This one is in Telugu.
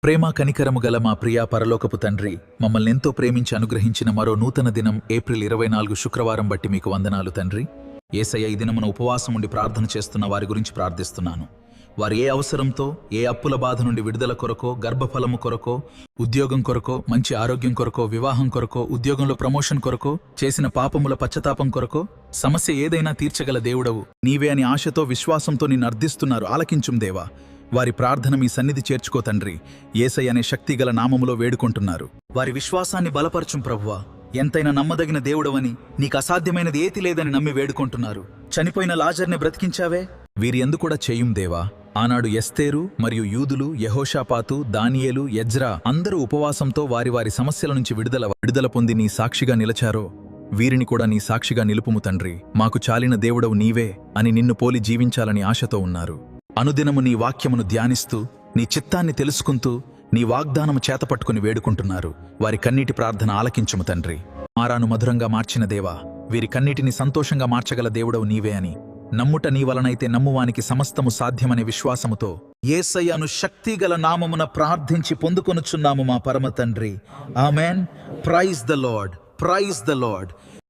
ప్రేమ కనికరము గల మా ప్రియా పరలోకపు తండ్రి, మమ్మల్ని ఎంతో ప్రేమించి అనుగ్రహించిన మరో నూతన దినం ఏప్రిల్ 24 శుక్రవారం బట్టి మీకు వందనాలు తండ్రి. యేసయ్య, ఈ దినమున ఉపవాసం ఉండి ప్రార్థన చేస్తున్న వారి గురించి ప్రార్థిస్తున్నాను. వారు ఏ అవసరంతో, ఏ అప్పుల బాధ నుండి విడుదల కొరకో, గర్భఫలము కొరకో, ఉద్యోగం కొరకో, మంచి ఆరోగ్యం కొరకో, వివాహం కొరకో, ఉద్యోగంలో ప్రమోషన్ కొరకో, చేసిన పాపముల పశ్చాత్తాపం కొరకో, సమస్య ఏదైనా తీర్చగల దేవుడవు నీవే అని ఆశతో, విశ్వాసంతో నిన్ను అర్థిస్తున్నారు. ఆలకించుం దేవా. వారి ప్రార్థన మీ సన్నిధి చేర్చుకో తండ్రి. యేసయ్య అనే శక్తిగల నామములో వేడుకుంటున్నారు. వారి విశ్వాసాన్ని బలపరచుం ప్రభువా. ఎంతైనా నమ్మదగిన దేవుడవని, నీకు అసాధ్యమైనది ఏతి లేదని నమ్మి వేడుకుంటున్నారు. చనిపోయిన లాజర్ని బ్రతికించావే, వీరి ఎందు కూడా చేయుం దేవా. ఆనాడు ఎస్తేరు మరియు యూదులు, యెహోషాపాతు, దానియేలు, ఎజ్రా అందరూ ఉపవాసంతో వారి వారి సమస్యల నుంచి విడుదల పొంది నీ సాక్షిగా నిలచారో, వీరిని కూడా నీ సాక్షిగా నిలుపుము తండ్రి. మాకు చాలిన దేవుడవు నీవే అని నిన్ను పోలి జీవించాలని ఆశతో ఉన్నారు. అనుదినము నీ వాక్యమును ధ్యానిస్తూ, నీ చిత్తాన్ని తెలుసుకుంటూ, నీ వాగ్దానము చేతపట్టుకుని వేడుకుంటున్నారు. వారి కన్నీటి ప్రార్థన ఆలకించుము తండ్రి. మారాను మధురంగా మార్చిన దేవా, వీరి కన్నీటిని సంతోషంగా మార్చగల దేవుడవు నీవే అని నమ్ముట నీ వలనైతే నమ్మువానికి సమస్తము సాధ్యమనే విశ్వాసముతో యేసయ్యను శక్తిగల నామమున ప్రార్థించి పొందుకొనుచున్నాము మా పరమ తండ్రి. Amen. Praise the Lord, praise the lord.